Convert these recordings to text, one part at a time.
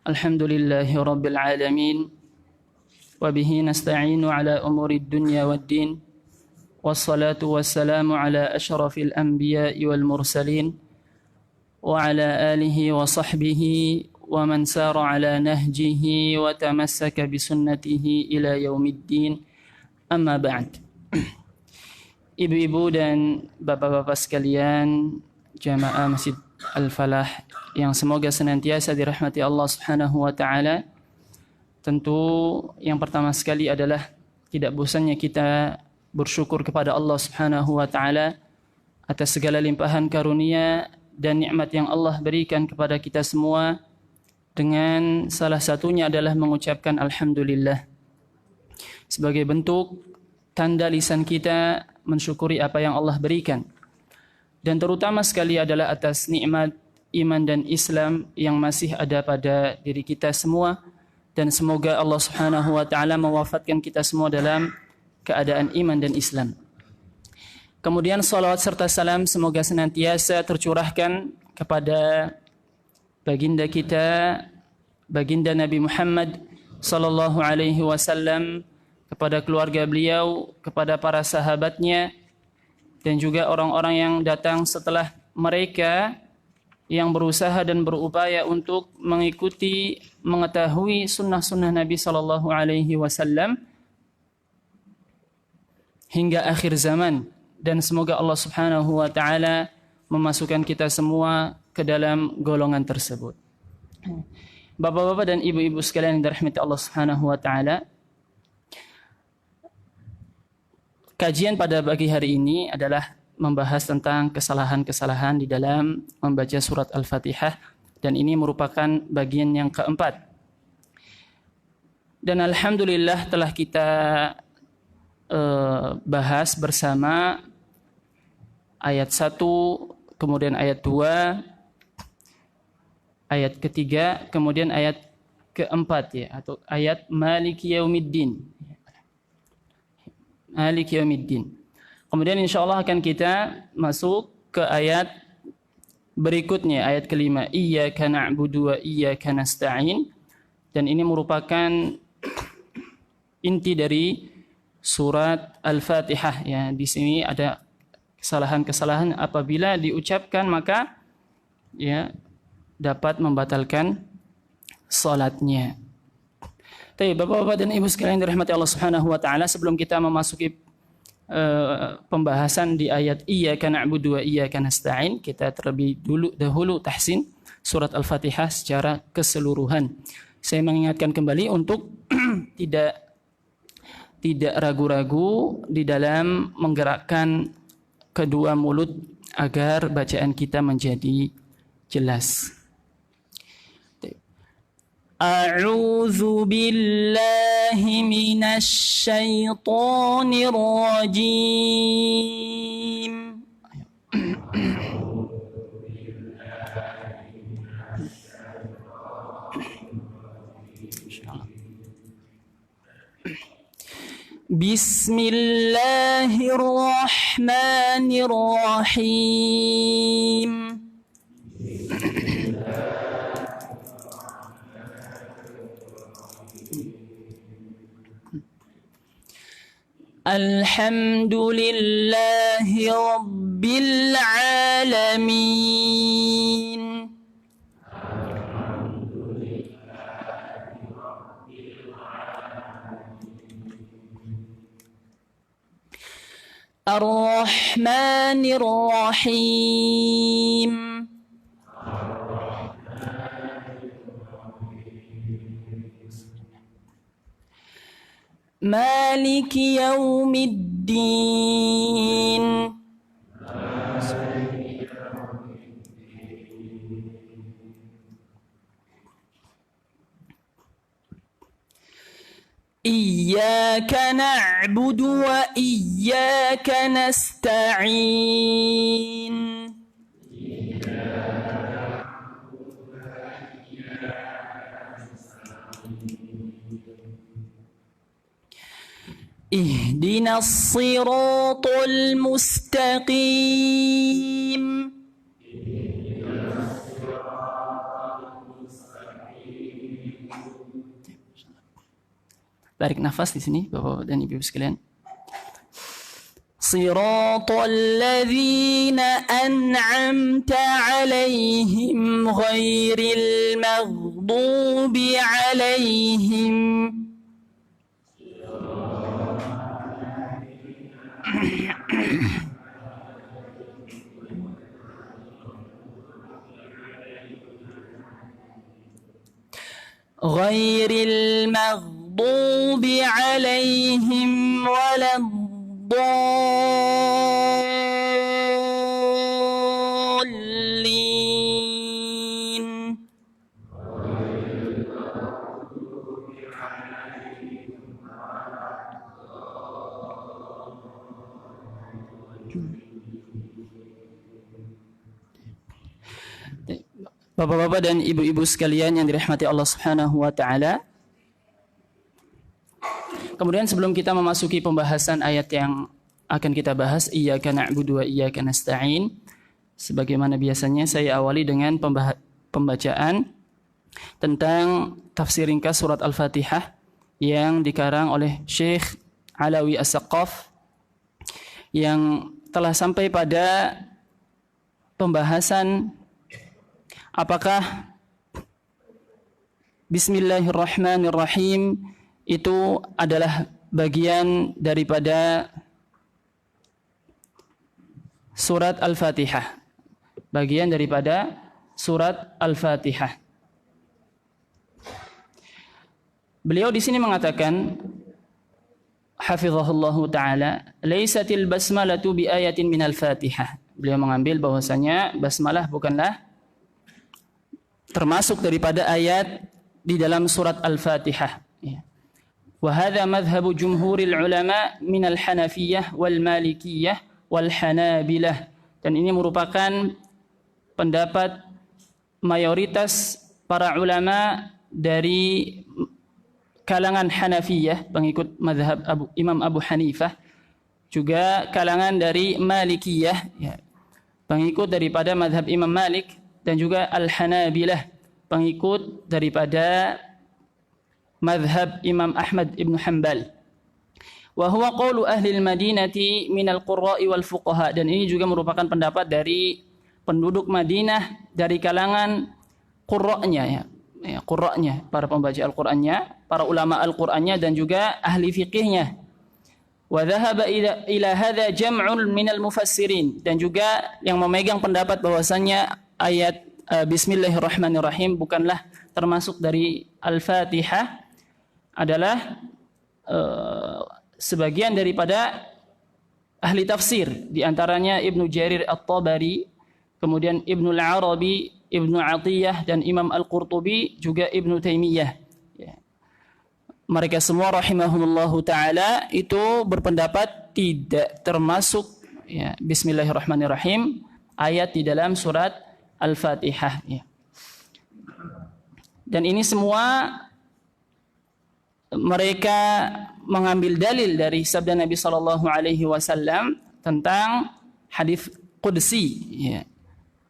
Alhamdulillahi Rabbil Alamin wa bihi nasta'inu ala umuri dunya wad din wassalatu wassalamu ala ashrafil anbiya'i wal mursalin wa ala alihi wa sahbihi wa man sara ala nahjihi wa tamassaka bi sunnatihi ila yaumiddin. Amma ba'd. Ibu-ibu dan bapak-bapak sekalian, jamaah Masjid Al-Falah yang semoga senantiasa dirahmati Allah Subhanahu wa taala. Tentu yang pertama sekali adalah tidak bosannya kita bersyukur kepada Allah Subhanahu wa taala atas segala limpahan karunia dan nikmat yang Allah berikan kepada kita semua, dengan salah satunya adalah mengucapkan alhamdulillah sebagai bentuk tanda lisan kita mensyukuri apa yang Allah berikan. Dan terutama sekali adalah atas nikmat iman dan Islam yang masih ada pada diri kita semua, dan semoga Allah Subhanahu wa taala mewafatkan kita semua dalam keadaan iman dan Islam. Kemudian salawat serta salam semoga senantiasa tercurahkan kepada baginda kita, baginda Nabi Muhammad sallallahu alaihi wasallam, kepada keluarga beliau, kepada para sahabatnya, dan juga orang-orang yang datang setelah mereka yang berusaha dan berupaya untuk mengikuti, mengetahui sunnah-sunnah Nabi sallallahu alaihi wasallam hingga akhir zaman. Dan semoga Allah Subhanahu wa taala memasukkan kita semua ke dalam golongan tersebut. Bapak-bapak dan ibu-ibu sekalian yang dirahmati Allah Subhanahu wa taala, kajian pada pagi hari ini adalah membahas tentang kesalahan-kesalahan di dalam membaca surat Al-Fatihah, dan ini merupakan bagian yang keempat. Dan alhamdulillah telah kita bahas bersama ayat 1, kemudian ayat 2, ayat ketiga, kemudian ayat keempat, ya, atau ayat Maliki Yaumiddin. Maliki Yaumiddin. Kemudian insyaallah akan kita masuk ke ayat berikutnya, ayat kelima, Iyyaka na'budu wa iyyaka nasta'in. Dan ini merupakan inti dari surat Al-Fatihah, ya. Di sini ada kesalahan-kesalahan apabila diucapkan maka ya dapat membatalkan salatnya. Tapi Bapak-bapak dan Ibu sekalian dirahmati Allah Subhanahu wa taala, sebelum kita memasuki pembahasan di ayat Iyyaka na'budu wa iyyaka nasta'in, kita terlebih dahulu tahsin surat Al-Fatihah secara keseluruhan. Saya mengingatkan kembali untuk tidak ragu-ragu di dalam menggerakkan kedua mulut agar bacaan kita menjadi jelas. A'udzu billahi minasy syaithanir rajim. Bismillahirrahmanirrahim. Alhamdulillahi Rabbil Alamin. Ar-Rahmanir Rahim. Maliki Yaumiddin. Iyyaka na'budu wa iyyaka nasta'in. Ihdinas siratal mustaqim. tarik nafas di sini Bapak dan Ibu sekalian. Siratal ladzina an'amta 'alaihim ghairil maghdubi 'alaihim ghairil maghdubi 'alaihim waladdallin. Bapak-bapak dan ibu-ibu sekalian yang dirahmati Allah Subhanahu wa taala. Kemudian sebelum kita memasuki pembahasan ayat yang akan kita bahas, iyyaka na'budu wa iyyaka nasta'in, sebagaimana biasanya saya awali dengan pembacaan tentang tafsir ringkas surat Al-Fatihah yang dikarang oleh Syekh Alawi As-Saqqaf yang telah sampai pada pembahasan apakah Bismillahirrahmanirrahim itu adalah bagian daripada surat Al-Fatihah. Bagian daripada surat Al-Fatihah. Beliau di sini mengatakan hafizahullahu taala, "Laisatil basmalatu bi ayatin minal Fatihah." Beliau mengambil bahwasanya basmalah bukanlah termasuk daripada ayat di dalam surat Al-Fatihah. Wa hadza madhhabu jumhuril ulama minal Hanafiyah wal Malikiyah wal Hanabilah. Dan ini merupakan pendapat mayoritas para ulama dari kalangan Hanafiyah, pengikut mazhab Imam Abu Hanifah, juga kalangan dari Malikiyah, pengikut daripada mazhab Imam Malik, dan juga Al-Hanabilah, pengikut daripada mazhab Imam Ahmad ibn Hanbal. Wa huwa qawlu ahli al-Madinati minal qurra'i wal fuqaha. Dan ini juga merupakan pendapat dari penduduk Madinah dari kalangan qurra'nya, qurra'nya, para pembaca Al-Qur'annya, para ulama Al-Qur'annya, dan juga ahli fiqihnya. Wa dhahaba ila hadza jam'un minal mufassirin. Dan juga yang memegang pendapat bahwasanya ayat Bismillahirrahmanirrahim bukanlah termasuk dari Al-Fatihah adalah sebagian daripada ahli tafsir, di antaranya Ibnu Jarir At-Tabari, kemudian Ibnu Al-Arabi, Ibnu Atiyah, dan Imam Al-Qurtubi, juga Ibnu Taimiyah. Mereka semua rahimahumullahu ta'ala itu berpendapat tidak termasuk Bismillahirrahmanirrahim ayat di dalam surat Al-Fatihah. Dan ini semua mereka mengambil dalil dari sabda Nabi sallallahu alaihi wasallam tentang hadis qudsi.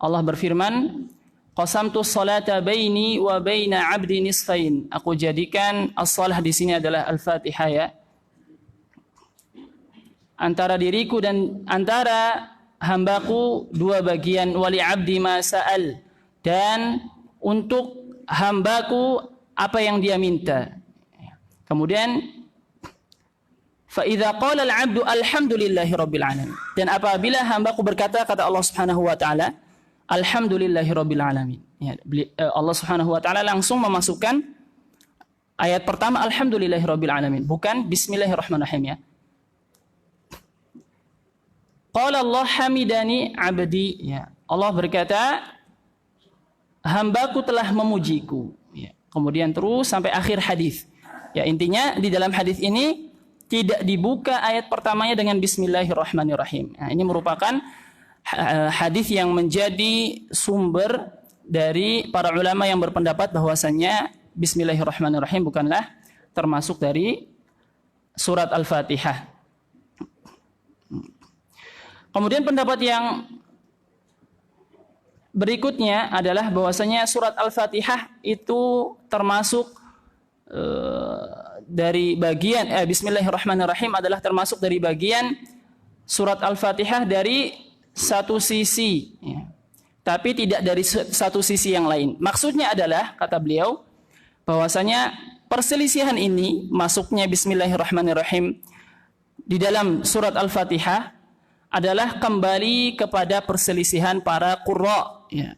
Allah berfirman, "Qasamtu sholata baini wa baina 'abdi nisfain." Aku jadikan as-shalah di sini adalah Al-Fatihah, ya. Antara diriku dan antara hambaku dua bagian, wali 'abdi ma sa'al, dan untuk hambaku apa yang dia minta. Kemudian fa idza qala al-'abdu alhamdulillahi rabbil alamin. Dan apabila hambaku berkata, kata Allah Subhanahu wa taala, alhamdulillahi rabbil alamin. Allah Subhanahu wa taala langsung memasukkan ayat pertama alhamdulillahi rabbil alamin, bukan bismillahirrahmanirrahim, ya. Qala Allah hamidani 'abdi, ya. Allah berkata, hambaku telah memujiku, ya. Kemudian terus sampai akhir hadis. Ya, intinya di dalam hadis ini tidak dibuka ayat pertamanya dengan bismillahirrahmanirrahim. Nah, ini merupakan hadis yang menjadi sumber dari para ulama yang berpendapat bahwasannya bismillahirrahmanirrahim bukanlah termasuk dari surat Al-Fatihah. Kemudian pendapat yang berikutnya adalah bahwasanya surat Al-Fatihah itu termasuk dari bagian Bismillahirrahmanirrahim adalah termasuk dari bagian surat Al-Fatihah dari satu sisi, ya. Tapi tidak dari satu sisi yang lain. Maksudnya adalah, kata beliau, bahwasanya perselisihan ini masuknya Bismillahirrahmanirrahim di dalam surat Al-Fatihah adalah kembali kepada perselisihan para qurra, ya.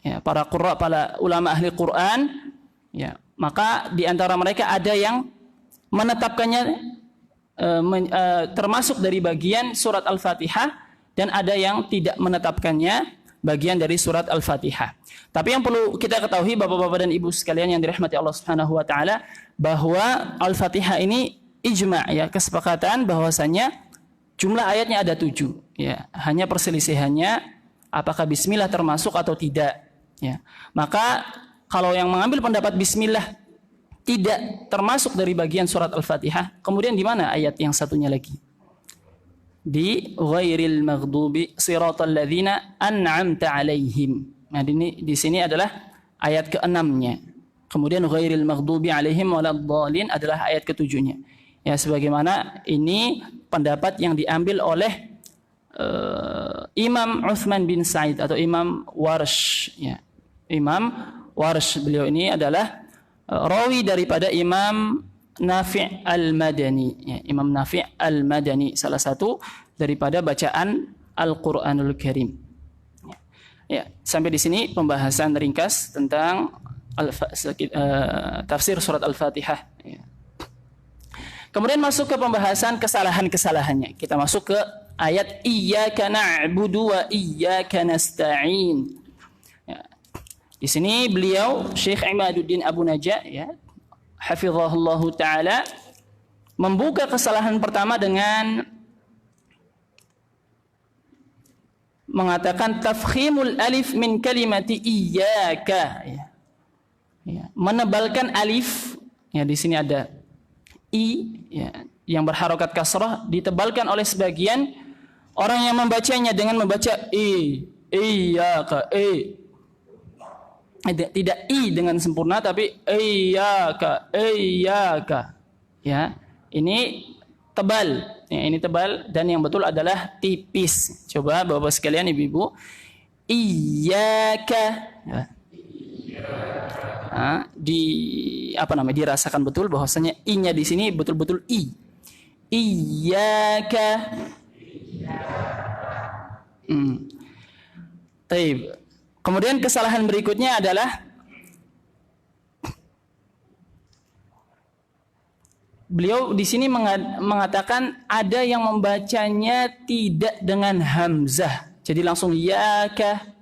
Ya, para qurra, para ulama ahli Quran, ya. Maka di antara mereka ada yang menetapkannya termasuk dari bagian surat Al-Fatihah, dan ada yang tidak menetapkannya bagian dari surat Al-Fatihah. Tapi yang perlu kita ketahui Bapak-bapak dan Ibu sekalian yang dirahmati Allah Subhanahu wa taala, bahwa Al-Fatihah ini ijma', ya, kesepakatan bahwasanya jumlah ayatnya ada 7, ya. Hanya perselisihannya apakah bismillah termasuk atau tidak, ya. Maka kalau yang mengambil pendapat bismillah tidak termasuk dari bagian surat Al-Fatihah, kemudian di mana ayat yang satunya lagi? Di ghairil maghdubi siratal ladzina an'amta 'alaihim. Nah, di sini adalah ayat ke-6-nya. Kemudian ghairil maghdubi 'alaihim waladdallin adalah ayat ke-7-nya. Ya, sebagaimana ini pendapat yang diambil oleh Imam Uthman bin Sa'id atau Imam Warsh, ya. Imam Warsh, beliau ini adalah rawi daripada Imam Nafi' al-Madani, ya. Imam Nafi' al-Madani, salah satu daripada bacaan Al-Qur'anul Karim. Ya, sampai di sini pembahasan ringkas tentang tafsir surat Al-Fatihah, ya. Kemudian masuk ke pembahasan kesalahan-kesalahannya. Kita masuk ke ayat Iyyaka na'budu wa iyyaka nasta'in. Ya. Di sini beliau Syekh Imaduddin Abu Najah, ya, hafizahullahu taala, membuka kesalahan pertama dengan mengatakan tafkhimul alif min kalimati iyyaka, ya. Ya, menebalkan alif, ya, di sini ada i, ya, yang berharokat kasrah ditebalkan oleh sebagian orang yang membacanya dengan membaca iyyaka, tidak i dengan sempurna tapi iyyaka, ya. Ini tebal, ya, ini tebal, dan yang betul adalah tipis. Coba Bapak sekalian, Ibu-ibu, iyyaka, ya. Nah, dirasakan betul bahwasanya i-nya di sini betul-betul i. Iyyaka. Taib. Kemudian kesalahan berikutnya adalah beliau di sini mengatakan ada yang membacanya tidak dengan hamzah. Jadi langsung yaka,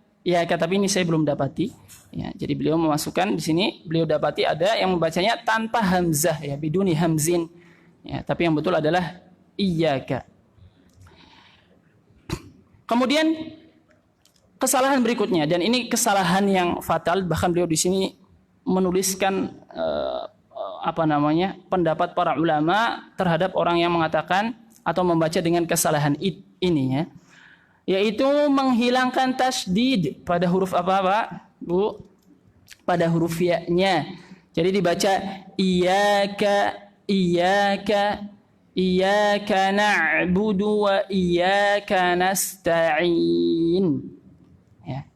tapi ini saya belum dapati. Ya, jadi beliau memasukkan di sini, beliau dapati ada yang membacanya tanpa hamzah, ya, biduni hamzin. Ya, tapi yang betul adalah iyyaka. Kemudian kesalahan berikutnya, dan ini kesalahan yang fatal, bahkan beliau di sini menuliskan pendapat para ulama terhadap orang yang mengatakan atau membaca dengan kesalahan ini, ya, yaitu menghilangkan tasydid pada huruf apa, Pak? Bu, pada huruf ya-nya. Jadi dibaca iyyaka, iyyaka na'budu wa iyyaka nasta'in. Ya.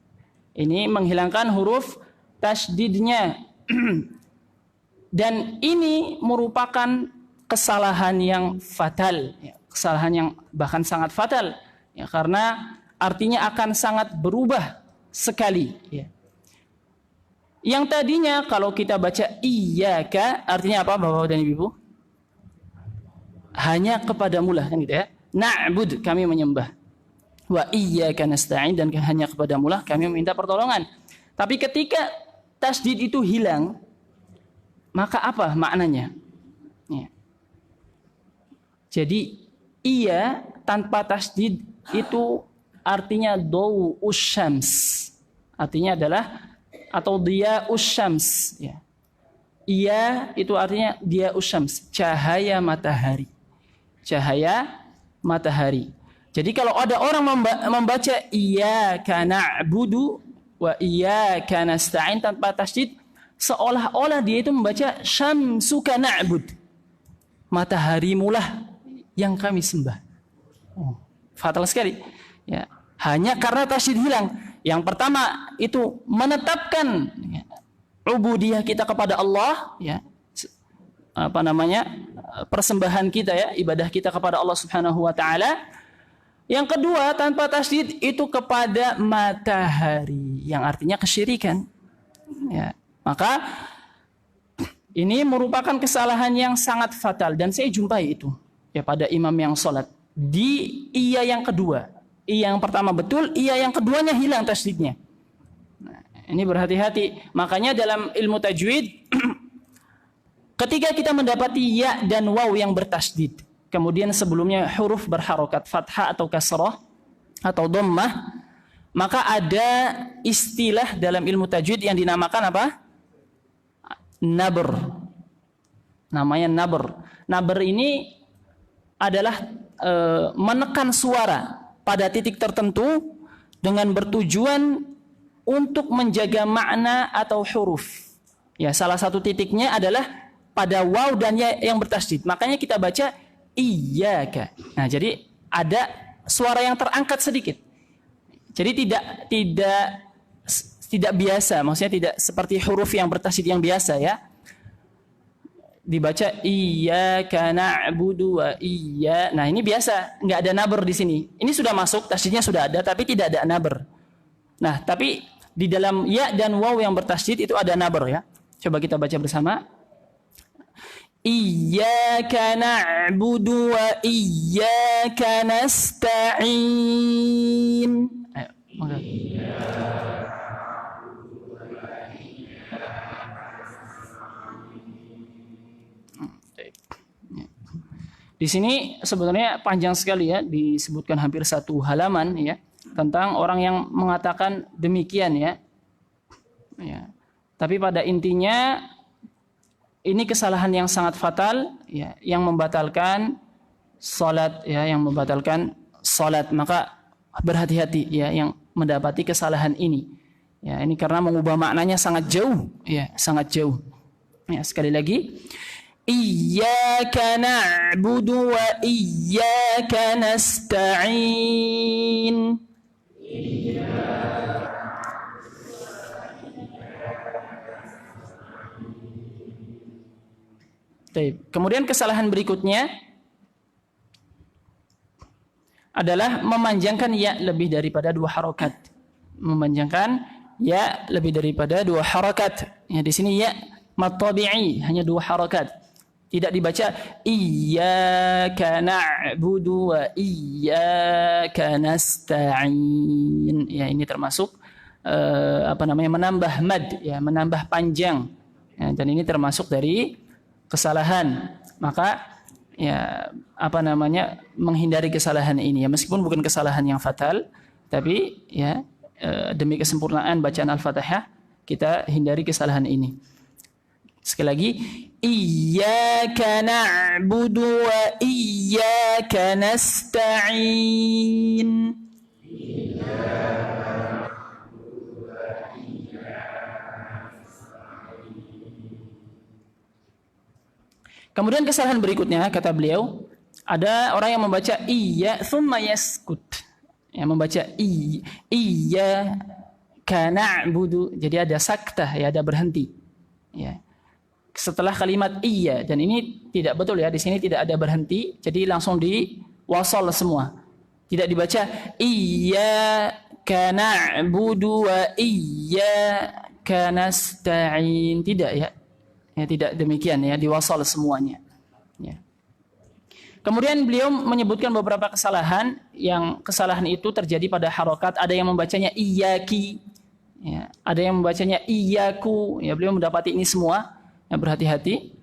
Ini menghilangkan huruf tasydidnya. Dan ini merupakan kesalahan yang fatal, ya, kesalahan yang bahkan sangat fatal, ya, karena artinya akan sangat berubah sekali, ya. Yang tadinya kalau kita baca iyyaka artinya apa, Bapak dan Ibu? Hanya kepadamulah, kan gitu, ya. Na'bud, kami menyembah. Wa iyyaka nasta'in, dan hanya kepadamulah kami meminta pertolongan. Tapi ketika tasydid itu hilang, maka apa maknanya? Ya. Jadi iya tanpa tasydid itu artinya dawu usyams. Artinya adalah atau dia usyams, ya. Iya itu artinya dia usyams, cahaya matahari. Cahaya matahari. Jadi kalau ada orang membaca iyyaka na'budu wa iyyaka nasta'in tanpa tasydid, seolah-olah dia itu membaca syamsuka na'bud. mataharimulah yang kami sembah. Oh, fatal sekali. Ya, hanya karena tasydid hilang. Yang pertama itu menetapkan ya, ubudiyah kita kepada Allah, ya, persembahan kita ya, ibadah kita kepada Allah Subhanahu wa taala. Yang kedua, tanpa tasydid itu kepada matahari, yang artinya kesyirikan. Ya, maka ini merupakan kesalahan yang sangat fatal dan saya jumpai itu ya pada imam yang sholat. Di iya yang kedua, iya yang pertama betul, iya yang keduanya hilang tasydidnya. Nah, ini berhati-hati. Makanya dalam ilmu tajwid ketika kita mendapati ya dan waw yang bertasydid, kemudian sebelumnya huruf berharokat fathah atau kasrah atau dhammah, maka ada istilah dalam ilmu tajwid yang dinamakan apa? Nabr. Namanya nabr. Nabr ini adalah menekan suara pada titik tertentu dengan bertujuan untuk menjaga makna atau huruf. Ya, salah satu titiknya adalah pada waw dan ya yang bertasydid. Makanya kita baca iyyaka. Nah, jadi ada suara yang terangkat sedikit. Jadi tidak biasa, maksudnya tidak seperti huruf yang bertasydid yang biasa ya. Dibaca iyyaka na'budu wa iyya. Nah, ini biasa, enggak ada nabr di sini. Ini sudah masuk, tasydidnya sudah ada tapi tidak ada nabr. Nah, tapi di dalam ya dan waw yang bertasydid itu ada nabr ya. Coba kita baca bersama. Iyyaka na'budu wa iyyaka nasta'in. Ayo, monggo. Di sini sebenarnya panjang sekali ya, disebutkan hampir 1 halaman ya tentang orang yang mengatakan demikian ya. Ya. Tapi pada intinya ini kesalahan yang sangat fatal ya, yang membatalkan salat ya, yang membatalkan salat. Maka berhati-hati ya yang mendapati kesalahan ini. Ya, ini karena mengubah maknanya sangat jauh ya, sangat jauh. Ya, sekali lagi Iyyaka na'budu wa iyyaka nasta'in. Kemudian kesalahan berikutnya adalah memanjangkan ya lebih daripada 2 harokat. Memanjangkan ya lebih daripada 2 harokat. Ya, di sini ya mad tabi'i hanya 2 harokat. Tidak dibaca iyyaka na'budu wa iyyaka nasta'in. Ya, ini termasuk menambah mad ya, menambah panjang. Ya, dan ini termasuk dari kesalahan. Maka ya menghindari kesalahan ini ya, meskipun bukan kesalahan yang fatal, tapi ya demi kesempurnaan bacaan Al-Fatihah kita hindari kesalahan ini. Sekali lagi, iyyaka na'budu wa iyyaka nasta'in. Kemudian kesalahan berikutnya kata beliau, ada orang yang membaca iya thumma yaskut. Yang membaca iyyaka na'budu, jadi ada saktah ya, ada berhenti. Ya. Setelah kalimat iya, dan ini tidak betul ya, di sini tidak ada berhenti, jadi langsung diwasal semua. Tidak dibaca iyyaka na'budu wa iyyaka nasta'in, tidak ya. Ya, tidak demikian ya, diwasal semuanya. Ya. Kemudian beliau menyebutkan beberapa kesalahan, yang kesalahan itu terjadi pada harokat. Ada yang membacanya iyyaki, ya. Ada yang membacanya iyyaku. Ya, beliau mendapati ini semua. Ya, berhati-hati.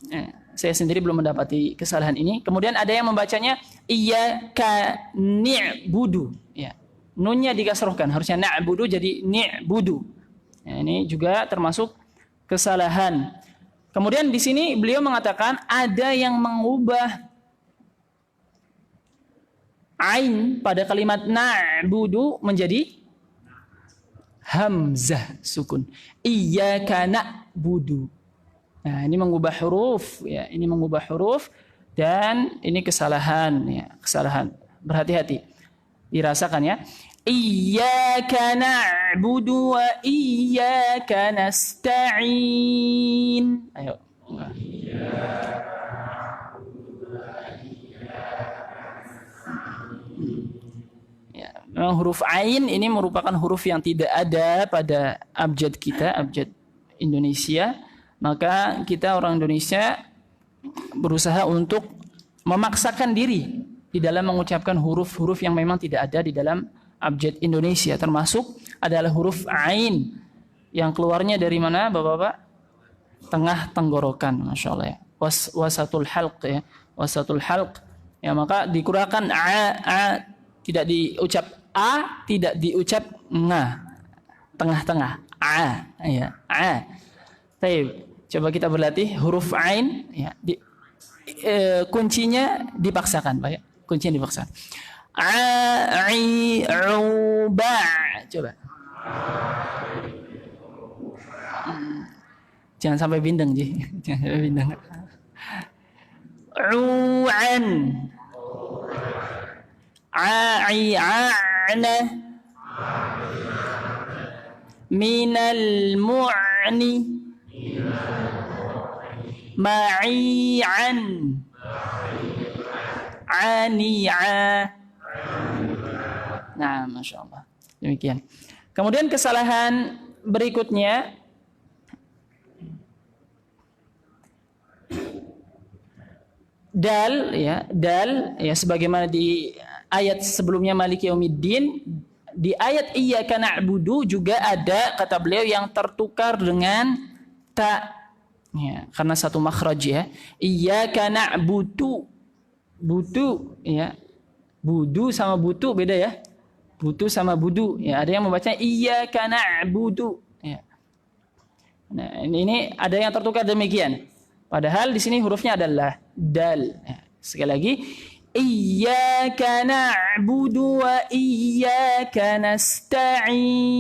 Ya, saya sendiri belum mendapati kesalahan ini. Kemudian ada yang membacanya iyyaka ni'budu. Ya. Nunnya dikasrohkan, harusnya na'budu jadi ni'budu. Ya, ini juga termasuk kesalahan. Kemudian di sini beliau mengatakan ada yang mengubah ain pada kalimat na'budu menjadi hamzah sukun. Iyyaka na'budu. Nah, ini mengubah huruf ya, ini mengubah huruf Dan ini kesalahan ya, kesalahan. Berhati-hati. Dirasakan ya. Iyyaka na'budu wa iyyaka nasta'in. Ayo. Ya, memang huruf ain ini merupakan huruf yang tidak ada pada abjad kita, abjad Indonesia. Maka kita orang Indonesia berusaha untuk memaksakan diri di dalam mengucapkan huruf-huruf yang memang tidak ada di dalam abjad Indonesia, termasuk adalah huruf ain yang keluarnya dari mana, Bapak-bapak? Tengah tenggorokan, Masya Allah ya. Wasatul halq ya, wasatul halq ya, maka dikurangkan a, tidak diucap a, tidak diucap nga, tengah-tengah a ya, a. Baik, coba kita berlatih huruf ain ya, kuncinya dipaksakan Pak ya, kuncinya dipaksakan. A, i, u, ba. Coba. Jangan sampai bindeng, Ji. Jangan sampai bindeng. U'an. A'i, a'na. Minal mu'ni. Ma'i'an. Ani'a. Nah, Masya Allah. Demikian. Kemudian kesalahan berikutnya, dal ya, sebagaimana di ayat sebelumnya Maliki Yaumiddin, di ayat Iyyaka na'budu juga ada kata beliau yang tertukar dengan ta ya, karena satu makhraj ya. Iyyaka na'budu, butu ya, budu sama butu beda ya, butu sama budu ya, ada yang membacanya Iyyaka na'budu ya. Nah ini ada yang tertukar demikian, padahal di sini hurufnya adalah dal ya. Sekali lagi, Iyyaka na'budu wa iyyaka nasta'in.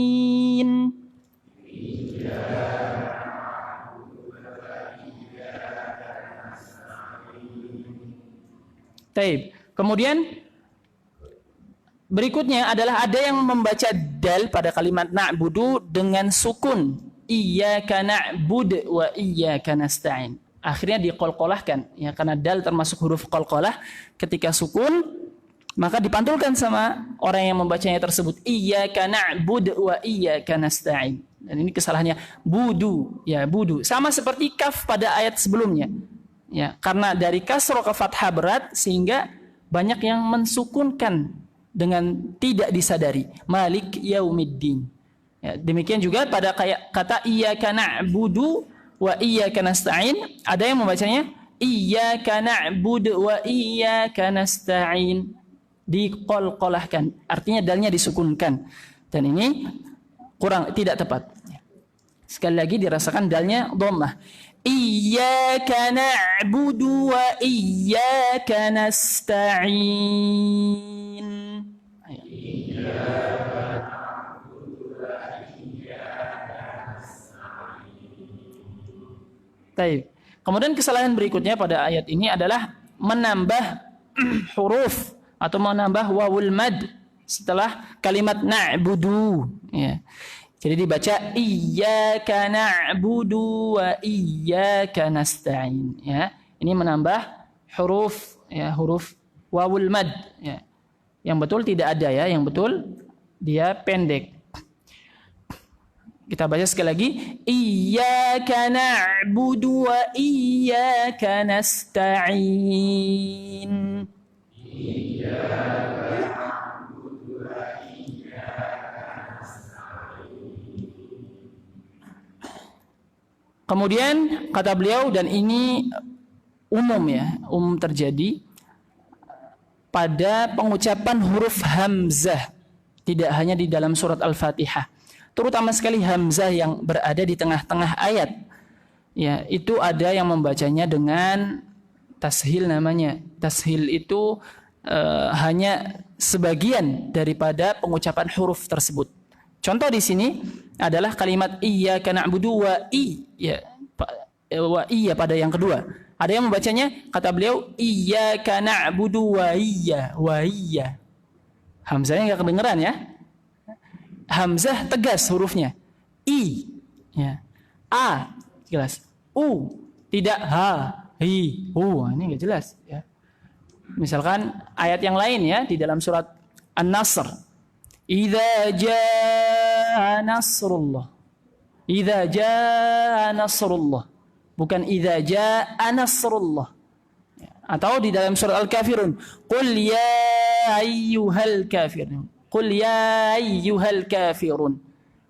Taib. Kemudian berikutnya adalah ada yang membaca dal pada kalimat na'budu dengan sukun. Iyyaka na'bud wa iyyaka nasta'in. Akhirnya diqalqalahkan ya, karena dal termasuk huruf qalqalah. Ketika sukun maka dipantulkan sama orang yang membacanya tersebut. Iyyaka na'bud wa iyyaka nasta'in. Dan ini kesalahannya budu ya, budu. Sama seperti kaf pada ayat sebelumnya. Ya, karena dari kasroh ke fathah berat sehingga banyak yang mensukunkan dengan tidak disadari. Malik yaumiddin. Ya, demikian juga pada kata iyyaka na'budu wa iyyaka nasta'in, ada yang membacanya iyyaka na'budu wa iyyaka nasta'in, diqalqalahkan, artinya dalnya disukunkan. Dan ini kurang, tidak tepat. Sekali lagi dirasakan dalnya dhammah. Iyyaka na'budu wa iyyaka nasta'in. Baik. Kemudian kesalahan berikutnya pada ayat ini adalah menambah huruf atau menambah wawul mad setelah kalimat na'budu ya. Jadi dibaca iyyaka na'budu wa iyyaka nasta'in ya. Ini menambah huruf ya, huruf wawul mad ya. Yang betul tidak ada ya, yang betul dia pendek. Kita baca sekali lagi, iyyaka na'budu wa iyyaka nasta'in. Kemudian kata beliau, dan ini umum ya, umum terjadi pada pengucapan huruf hamzah, tidak hanya di dalam surat Al-Fatihah, terutama sekali hamzah yang berada di tengah-tengah ayat. Ya, itu ada yang membacanya dengan tashil namanya. Tashil itu hanya sebagian daripada pengucapan huruf tersebut. Contoh di sini adalah kalimat iyyaka na'budu wa i ya, wa iya pada yang kedua. Ada yang membacanya, kata beliau, iyyaka na'budu wa iya. Hamzahnya nggak kedengeran ya. Hamzah tegas hurufnya. I, ya. A, jelas. U, tidak ha, hi, hu. Ini nggak jelas ya. Misalkan ayat yang lain ya di dalam surat An-Nasr. Idza jaa nasrullah. Idza jaa nasrullah. Bukan idza jaa nasrullah. Atau di dalam surat Al-Kafirun, qul ya ayyuhal kafirun. Qul ya ayyuhal kafirun.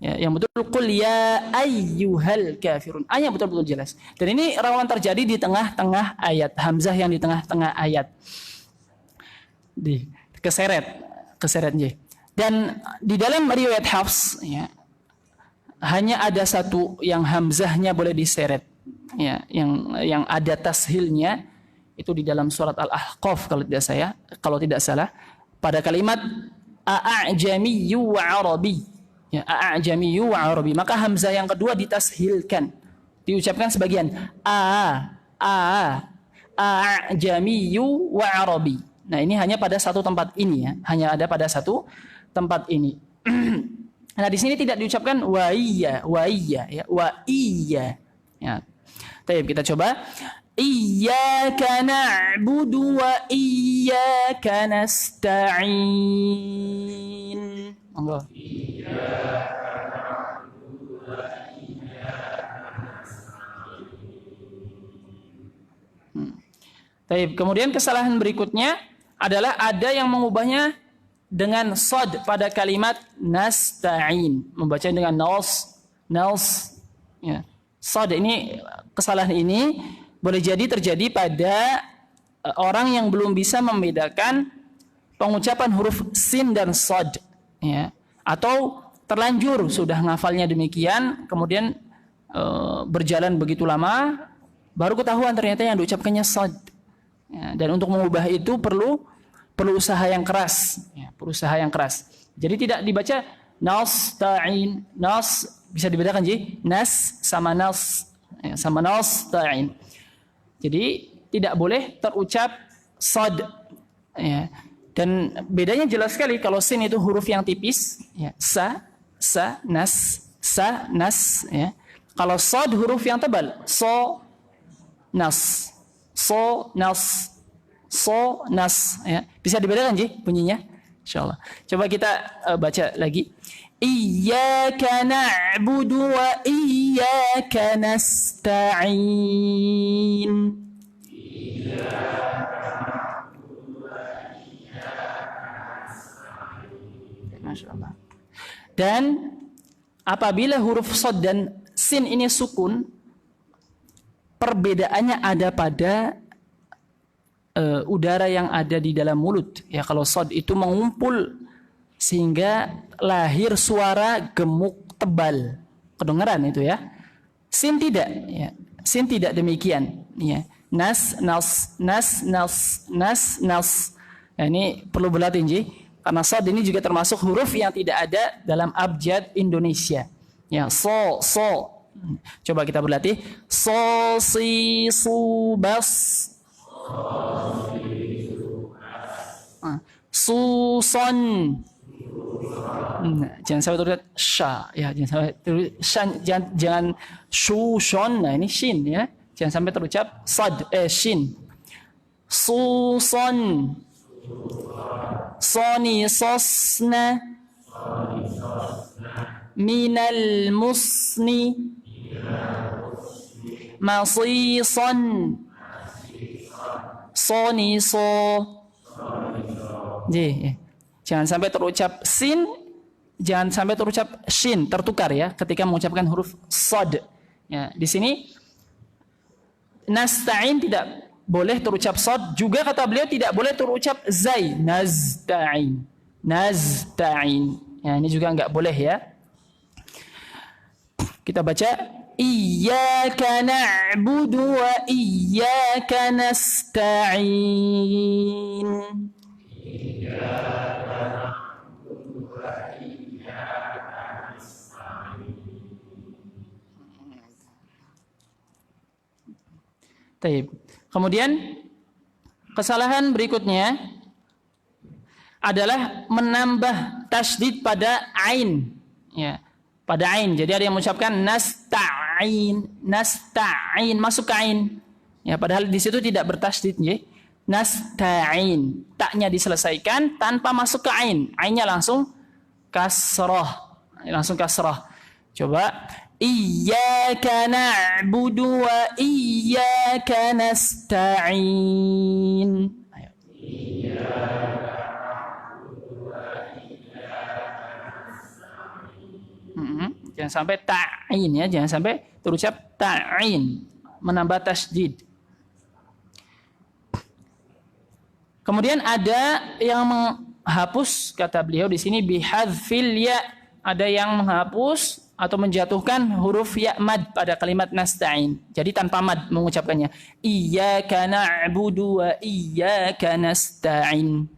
Ya, yang betul qul ya ayyuhal kafirun. Ayat betul-betul jelas. Dan ini rawan terjadi di tengah-tengah ayat, hamzah yang di tengah-tengah ayat. Keseret J. Dan di dalam riwayat Hafs ya, hanya ada satu yang hamzahnya boleh diseret. Ya, yang ada tashilnya itu di dalam surat Al-Ahqaf kalau tidak salah pada kalimat a'jamiyyu wa arabi. Ya, a'jamiyyu wa arabi. Maka hamzah yang kedua ditashilkan. Diucapkan sebagian a'jamiyyu wa arabi. Nah, ini hanya pada satu tempat ini ya. Hanya ada pada satu tempat ini. Nah, di sini tidak diucapkan wa iya ya, wa iya. Ya. Baik, kita coba. Iyyaka na'budu wa iyyaka nasta'in. Monggo. Iyyaka na'budu wa iyyaka nasta'in. Baik, kemudian kesalahan berikutnya adalah ada yang mengubahnya dengan shad pada kalimat nasta'in, membacanya dengan nals ya. Shad ini, kesalahan ini boleh jadi terjadi pada orang yang belum bisa membedakan pengucapan huruf sin dan shad ya, atau terlanjur sudah ngafalnya demikian kemudian berjalan begitu lama baru ketahuan ternyata yang diucapkannya shad ya, dan untuk mengubah itu perlu usaha yang keras ya, jadi tidak dibaca nasta'in. Nas bisa dibedakan Ji, nas sama nas ya, sama nasta'in. Jadi tidak boleh terucap shad ya. Dan bedanya jelas sekali kalau sin itu huruf yang tipis ya, sa nas ya. Kalau shad huruf yang tebal, so nas ya. Bisa dibedakan Ji bunyinya insyaallah. Coba kita baca lagi. Iyyaka na'budu wa iyyaka nasta'in. Masyaallah. Dan apabila huruf shad dan sin ini sukun, perbedaannya ada pada udara yang ada di dalam mulut. Ya, kalau shad itu mengumpul sehingga lahir suara gemuk tebal, kedengaran itu ya. Sin tidak ya. Sin tidak demikian ya. Nas. Nah, ini perlu berlatih Ji, karena shad ini juga termasuk huruf yang tidak ada dalam abjad Indonesia. Ya, so. Coba kita berlatih. So, si, su, bas. Suson. Jangan sampai tulis sha ya, jangan sampai tulis shan, jangan shushon. Nah, ini shin ya. Jangan sampai terucap shin. Suson. Soni sosna. Minal musni. Masison. Soni so. Jangan sampai terucap sin, jangan sampai terucap shin, tertukar ya ketika mengucapkan huruf shad. Ya, di sini nasta'in tidak boleh terucap shad, juga kata beliau tidak boleh terucap zai, nasta'in. Ya, ini juga enggak boleh ya. Kita baca iyyaka na'budu wa iyyaka nasta'in. Taib. Kemudian kesalahan berikutnya adalah menambah tasydid pada ain, ya, pada ain. Jadi ada yang mengucapkan nasta'in, nasta'in, masuk ke ain. Ya, padahal di situ tidak bertasydid, ya. Nasta'in, taknya diselesaikan tanpa masuk ke ain. Ainnya langsung kasrah, langsung kasrah. Coba iyyaka na'budu wa iyyaka nasta'in. Ayo. Jangan sampai ta'in, ya, jangan sampai terucap ta'in, menambah tasydid. Kemudian ada yang menghapus, kata beliau di sini bihadzfil ya, ada yang menghapus atau menjatuhkan huruf ya mad pada kalimat nasta'in. Jadi tanpa mad mengucapkannya. Iyyaka na'budu wa iyyaka nasta'in.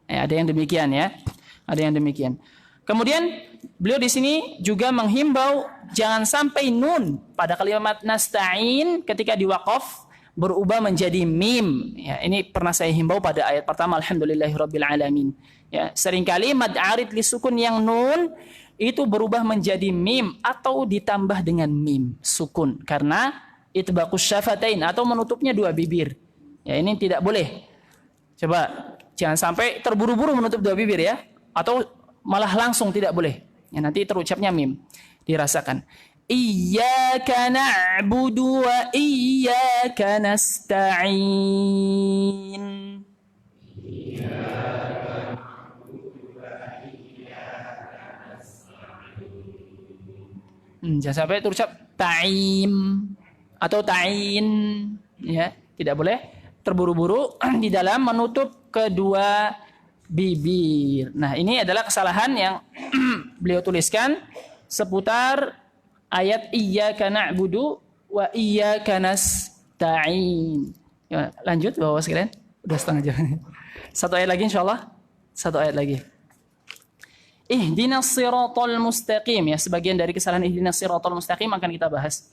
Ada yang demikian, ya. Ada yang demikian. Kemudian beliau di sini juga menghimbau jangan sampai nun pada kalimat nasta'in ketika diwaqaf berubah menjadi mim. Ya, ini pernah saya himbau pada ayat pertama alhamdulillahirabbil alamin. Ya, seringkali mad arid li sukun yang nun itu berubah menjadi mim atau ditambah dengan mim sukun karena itbaqus syafatain atau menutupnya dua bibir. Ya, ini tidak boleh. Coba jangan sampai terburu-buru menutup dua bibir, ya, atau malah langsung tidak boleh. Ya, nanti terucapnya mim. Dirasakan. Iyyaka na'budu wa iyyaka nasta'in. Jangan sampai terucap ta'im atau ta'in, ya, tidak boleh terburu-buru di dalam menutup kedua bibir. Nah, ini adalah kesalahan yang beliau tuliskan seputar ayat iyyaka na'budu wa iyyaka nasta'in. Ya, lanjut Bapak sekalian. Udah setengah jam. Satu ayat lagi insyaallah. Satu ayat lagi. Ihdinas siratal mustaqim, ya, sebagian dari kesalahan ihdinas siratal mustaqim akan kita bahas.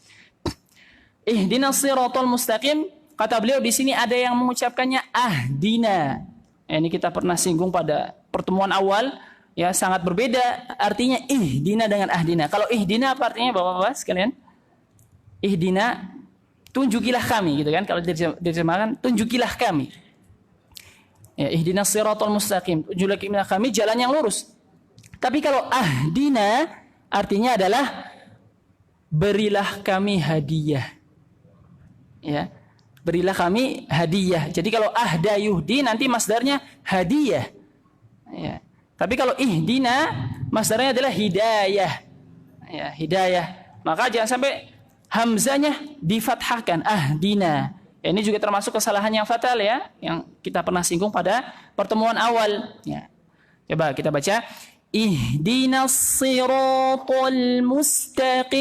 Ihdinas siratal mustaqim, kata beliau di sini ada yang mengucapkannya ahdina. Ini kita pernah singgung pada pertemuan awal, ya, sangat berbeda artinya ihdina dengan ahdina. Kalau ihdina apa artinya Bapak-bapak sekalian? Ihdina, tunjukilah kami, gitu kan? Kalau diterjemahkan tunjukilah kami. Ya, ihdinas siratal mustaqim, tunjukilah kami jalan yang lurus. Tapi kalau ahdina artinya adalah berilah kami hadiah. Ya. Berilah kami hadiah. Jadi kalau ahda yuhdi nanti masdarnya hadiah. Ya. Tapi kalau ihdina masdarnya adalah hidayah. Ya, hidayah. Maka jangan sampai hamzanya difathahkan ahdina. Ya, ini juga termasuk kesalahan yang fatal, ya, yang kita pernah singgung pada pertemuan awal. Ya. Coba kita baca. Ihdinas siratal mustaqim.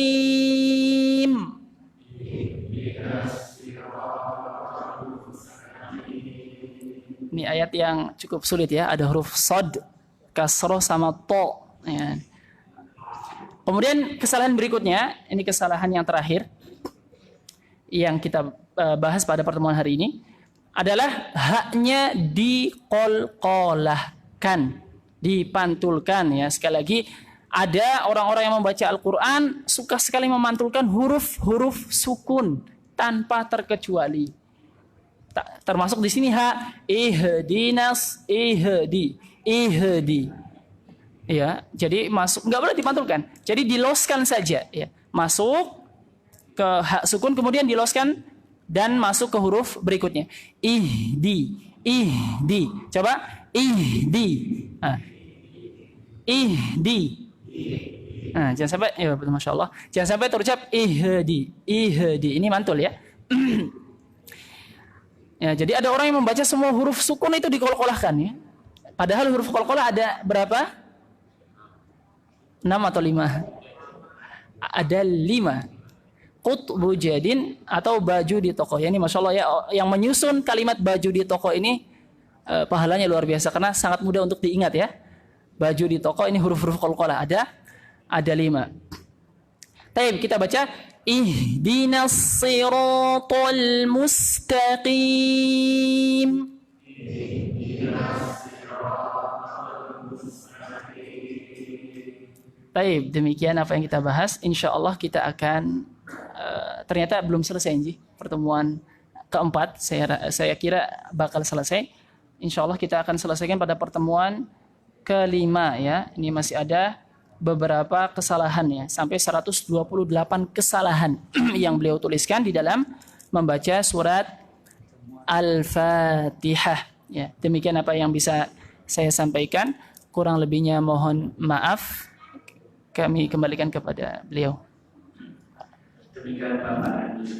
Ini ayat yang cukup sulit, ya. Ada huruf shad, kasroh sama to. Ya. Kemudian kesalahan berikutnya, ini kesalahan yang terakhir yang kita bahas pada pertemuan hari ini adalah haknya diqolqolahkan, dipantulkan, ya. Sekali lagi, ada orang-orang yang membaca Al-Quran suka sekali memantulkan huruf-huruf sukun tanpa terkecuali. Termasuk di sini hak ihdinas, ihdi. Ya, jadi masuk, nggak boleh dipantulkan. Jadi diloskan saja, ya. Masuk ke hak sukun kemudian diloskan dan masuk ke huruf berikutnya. Ihdi. Coba ihdi. Ihdi. Nah, jangan sampai, ya betul, Masya Allah, jangan sampai terucap ihdi. Ini mantul, ya. Ya, jadi ada orang yang membaca semua huruf sukun itu dikolkolahkan, ya. Padahal huruf kolkolah ada berapa? 6 atau 5? Ada 5. Qutbu jadin atau baju di toko. Ya, ini Masya Allah, ya, yang menyusun kalimat baju di toko ini pahalanya luar biasa karena sangat mudah untuk diingat, ya. Baju di toko ini huruf-huruf kolkolah ada 5. Baik, kita baca ihdinas siratal mustaqim. Baik, demikian apa yang kita bahas. Insya Allah kita akan ternyata belum selesai Nji. Pertemuan keempat saya kira bakal selesai. Insya Allah kita akan selesaikan pada pertemuan kelima ya. Ini masih ada beberapa kesalahan ya, sampai 128 kesalahan yang beliau tuliskan di dalam membaca surat Al-Fatihah ya. Demikian apa yang bisa saya sampaikan, kurang lebihnya mohon maaf. Kami kembalikan kepada beliau. Demikian Bapak.